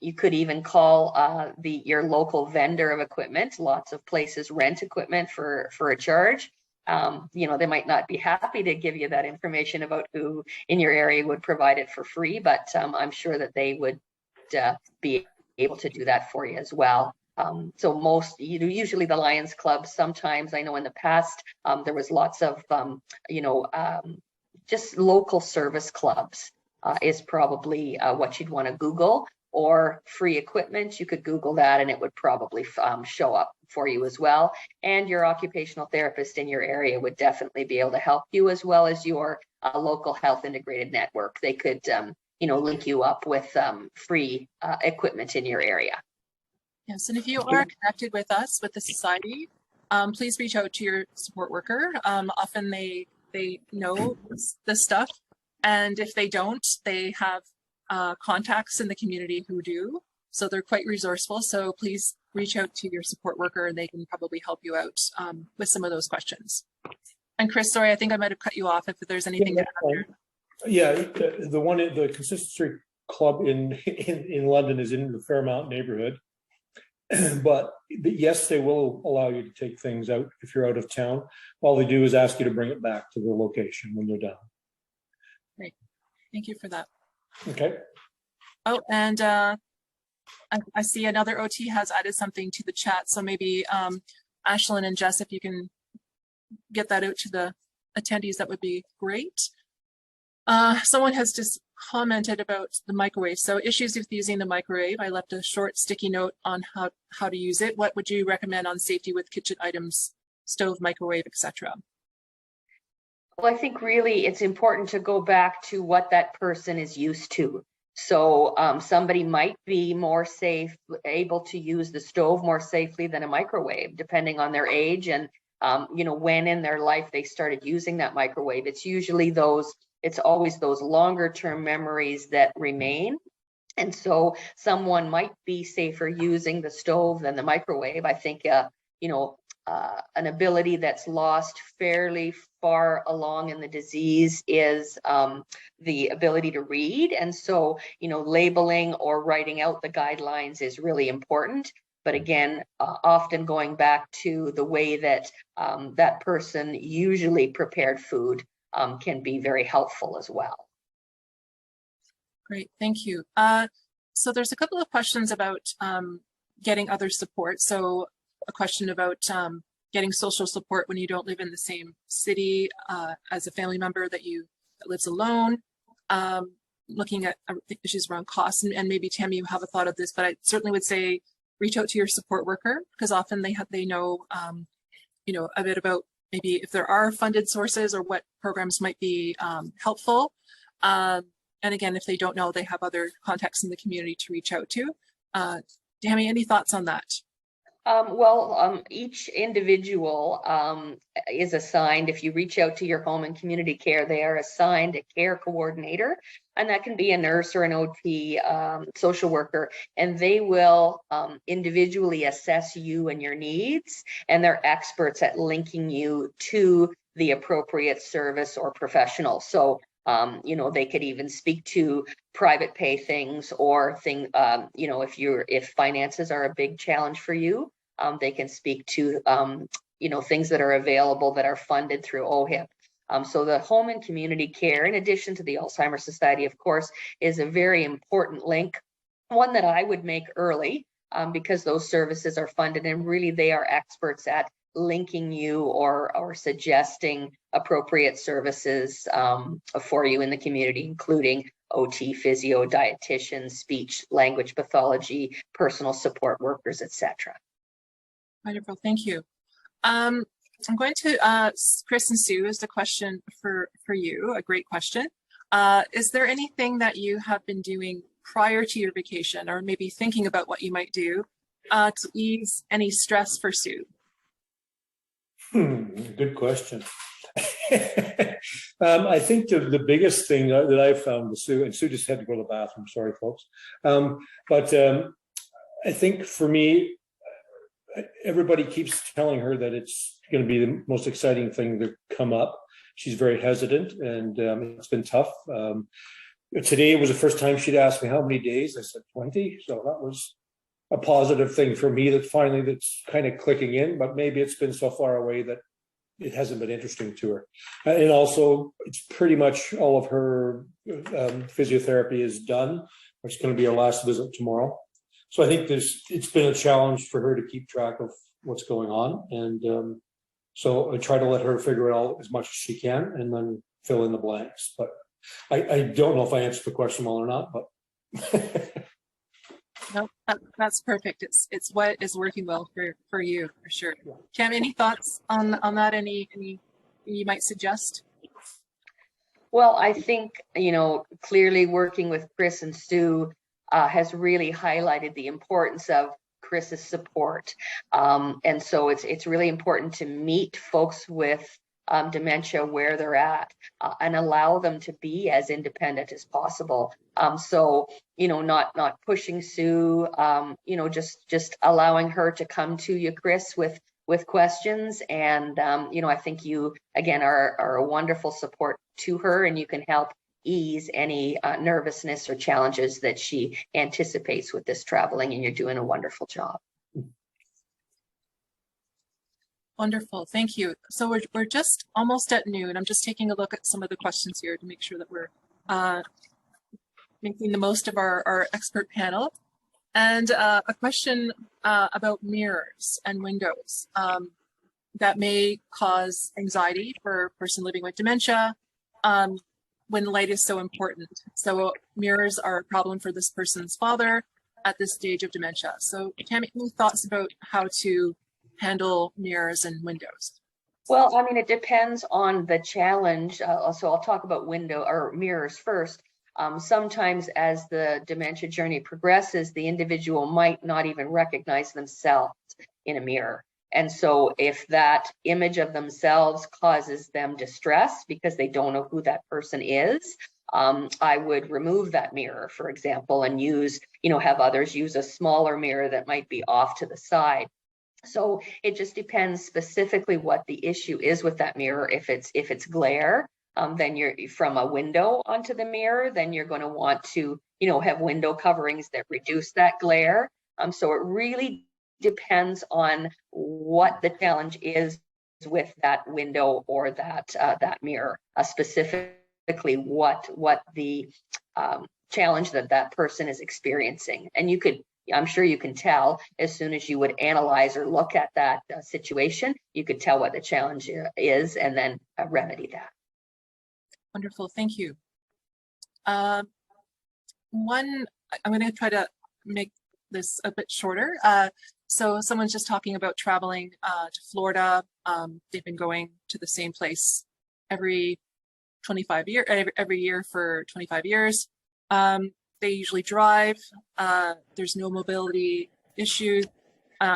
You could even call your local vendor of equipment. Lots of places rent equipment for a charge. They might not be happy to give you that information about who in your area would provide it for free, but I'm sure that they would be able to do that for you as well. So usually the Lions Club, sometimes I know in the past, there was lots of, just local service clubs is probably what you'd want to Google, or free equipment. You could Google that and it would probably show up for you as well. And your occupational therapist in your area would definitely be able to help you, as well as your local health integrated network. They could, link you up with free equipment in your area. Yes, and if you are connected with us, with the Society, please reach out to your support worker. Often they know this stuff, and if they don't, they have contacts in the community who do. So they're quite resourceful. So please reach out to your support worker and they can probably help you out with some of those questions. And Chris, sorry, I think I might have cut you off if there's anything to add there. Yeah, the Consistory Club in London is in the Fairmount neighborhood. But yes, they will allow you to take things out if you're out of town. All they do is ask you to bring it back to the location when you're done. Great. Thank you for that. Okay. Oh, and I see another OT has added something to the chat. So maybe Ashlyn and Jess, if you can get that out to the attendees, that would be great. Someone has just commented about the microwave. So issues with using the microwave. I left a short sticky note on how to use it. What would you recommend on safety with kitchen items, stove, microwave, etc.? Well, I think really it's important to go back to what that person is used to. So somebody might be more able to use the stove more safely than a microwave, depending on their age and when in their life they started using that microwave. It's always those longer term memories that remain. And so someone might be safer using the stove than the microwave. I think, an ability that's lost fairly far along in the disease is the ability to read. And so, labeling or writing out the guidelines is really important. But again, often going back to the way that that person usually prepared food can be very helpful as well. Great, thank you. So there's a couple of questions about getting other support. So a question about getting social support when you don't live in the same city as a family member that lives alone. Looking at issues around costs, and maybe Tammy, you have a thought of this, but I certainly would say reach out to your support worker, because often they know a bit about maybe if there are funded sources or what programs might be helpful. And again, if they don't know, they have other contacts in the community to reach out to. Tammy, any thoughts on that? Each individual is assigned, if you reach out to your home and community care, they are assigned a care coordinator, and that can be a nurse or an OT social worker, and they will individually assess you and your needs, and they're experts at linking you to the appropriate service or professional. So they could even speak to private pay things or if finances are a big challenge for you, they can speak to, things that are available that are funded through OHIP. So the home and community care, in addition to the Alzheimer's Society, of course, is a very important link, one that I would make early because those services are funded, and really they are experts at linking you or suggesting appropriate services for you in the community, including OT, physio, dietitians, speech, language pathology, personal support workers, etc. Wonderful, thank you. I'm going to, Chris and Sue, is the question for you, a great question. Is there anything that you have been doing prior to your vacation, or maybe thinking about what you might do to ease any stress for Sue? Good question. I think the biggest thing that I've found with Sue, and Sue just had to go to the bathroom, sorry folks. I think for me, everybody keeps telling her that it's going to be the most exciting thing to come up. She's very hesitant, and it's been tough. Today was the first time she'd asked me how many days. I said 20. So that was a positive thing for me that finally that's kind of clicking in, but maybe it's been so far away that it hasn't been interesting to her. And also, it's pretty much all of her physiotherapy is done. It's going to be her last visit tomorrow. So I think it's been a challenge for her to keep track of what's going on. And so I try to let her figure it out as much as she can and then fill in the blanks. But I don't know if I answered the question well or not, but. No, that's perfect. It's what is working well for you, for sure. Cam, any thoughts on that? Any you might suggest? Well, I think, clearly working with Chris and Sue has really highlighted the importance of Chris's support. And so it's really important to meet folks with dementia where they're at and allow them to be as independent as possible. So, not pushing Sue, just allowing her to come to you, Chris, with questions. And, I think you, again, are a wonderful support to her, and you can help ease any nervousness or challenges that she anticipates with this traveling, and you're doing a wonderful job. Wonderful, thank you. So we're just almost at noon. I'm just taking a look at some of the questions here to make sure that we're making the most of our expert panel. And a question about mirrors and windows that may cause anxiety for a person living with dementia when light is so important. So mirrors are a problem for this person's father at this stage of dementia. So Tammy, any thoughts about how to handle mirrors and windows? Well, I mean, it depends on the challenge. So I'll talk about window or mirrors first. Sometimes as the dementia journey progresses, the individual might not even recognize themselves in a mirror. And so if that image of themselves causes them distress because they don't know who that person is, I would remove that mirror, for example, and use, have others use a smaller mirror that might be off to the side. So it just depends specifically what the issue is with that mirror. If it's glare, then you're from a window onto the mirror, then you're going to want to, have window coverings that reduce that glare. So it really depends on what the challenge is with that window or that mirror, specifically what the challenge that person is experiencing. And I'm sure you can tell as soon as you would analyze or look at that situation, you could tell what the challenge is and then remedy that. Wonderful, thank you. I'm going to try to make this a bit shorter. So someone's just talking about traveling to Florida. They've been going to the same place every year for 25 years. They usually drive. There's no mobility issues.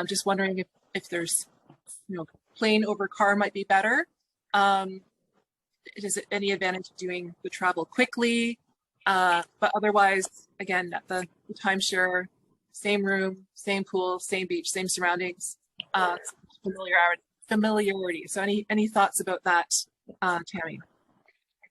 Just wondering if there's, plane over car might be better. Is it any advantage of doing the travel quickly? But otherwise, again, the timeshare, same room, same pool, same beach, same surroundings, familiarity. So any thoughts about that, Tammy?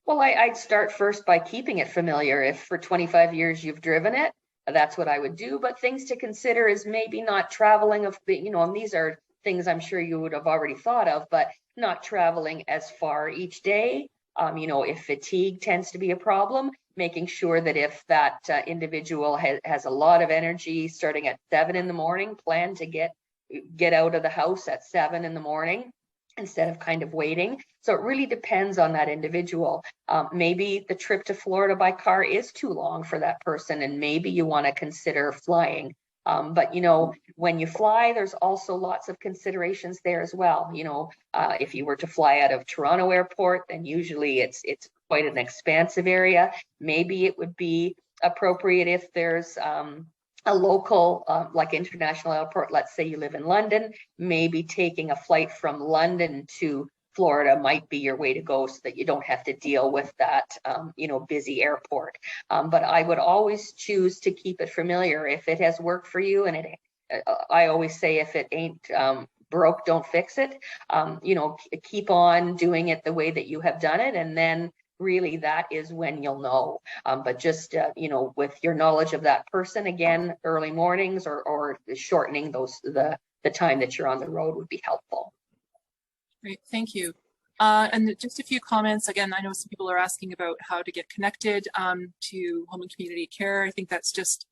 Well, I'd start first by keeping it familiar. If for 25 years you've driven it, that's what I would do. But things to consider is maybe not traveling and these are things I'm sure you would have already thought of, but not traveling as far each day. If fatigue tends to be a problem, making sure that if that individual has a lot of energy starting at 7 in the morning, plan to get out of the house at 7 in the morning. instead of kind of waiting. So it really depends on that individual. Maybe the trip to Florida by car is too long for that person, and maybe you want to consider flying. But you know, when you fly, there's also lots of considerations there as well. You know, if you were to fly out of Toronto Airport, then usually it's quite an expansive area. Maybe it would be appropriate if there's a local, like international airport. Let's say you live in London, maybe taking a flight from London to Florida might be your way to go, so that you don't have to deal with that, you know, busy airport. But I would always choose to keep it familiar if it has worked for you. And I always say, if it ain't broke, don't fix it. You know, keep on doing it the way that you have done it, and then really that is when you'll know. But just you know, with your knowledge of that person, again, early mornings or shortening the time that you're on the road would be helpful. Great, thank you. And just a few comments. Again, I know some people are asking about how to get connected to home and community care. I think that's just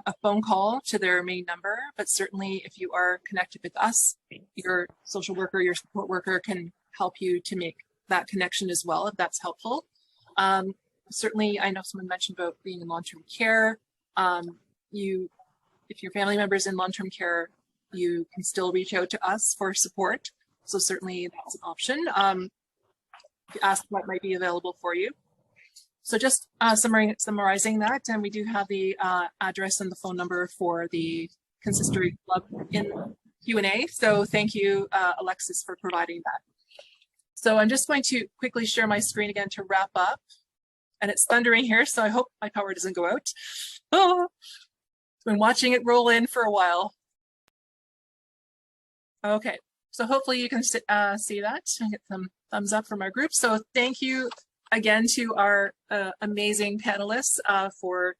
a phone call to their main number, but certainly if you are connected with us, your social worker, your support worker can help you to make that connection as well, if that's helpful. Certainly, I know someone mentioned about being in long-term care. If your family member is in long-term care, you can still reach out to us for support. So certainly that's an option. Ask what might be available for you. So just summarizing that, and we do have the address and the phone number for the Consistory Club in Q&A. So thank you, Alexis, for providing that. So I'm just going to quickly share my screen again to wrap up. And it's thundering here, so I hope my power doesn't go out. Oh, I've been watching it roll in for a while. Okay, so hopefully you can see that and get some thumbs up from our group. So thank you again to our amazing panelists for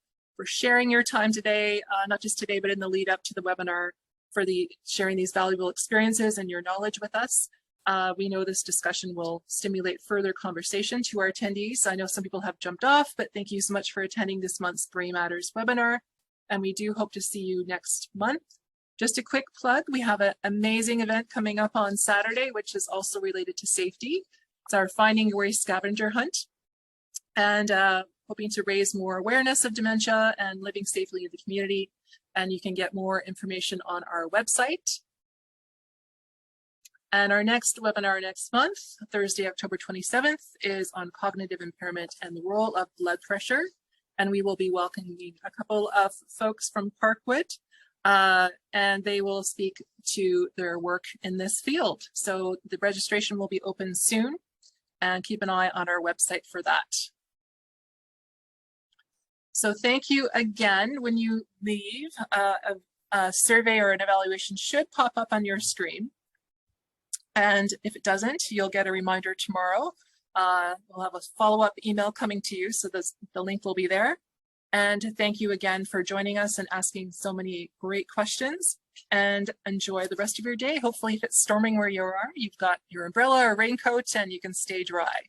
sharing your time today, not just today, but in the lead up to the webinar, for sharing these valuable experiences and your knowledge with us. We know this discussion will stimulate further conversation to our attendees. I know some people have jumped off, but thank you so much for attending this month's Brain Matters webinar. And we do hope to see you next month. Just a quick plug, we have an amazing event coming up on Saturday, which is also related to safety. It's our Finding Your Way scavenger hunt, and hoping to raise more awareness of dementia and living safely in the community. And you can get more information on our website. And our next webinar next month, Thursday, October 27th, is on cognitive impairment and the role of blood pressure. And we will be welcoming a couple of folks from Parkwood, and they will speak to their work in this field. So the registration will be open soon, and keep an eye on our website for that. So thank you again. When you leave, a survey or an evaluation should pop up on your screen. And if it doesn't, you'll get a reminder tomorrow. We'll have a follow-up email coming to you, so the link will be there. And thank you again for joining us and asking so many great questions, and enjoy the rest of your day. Hopefully if it's storming where you are, you've got your umbrella or raincoat and you can stay dry.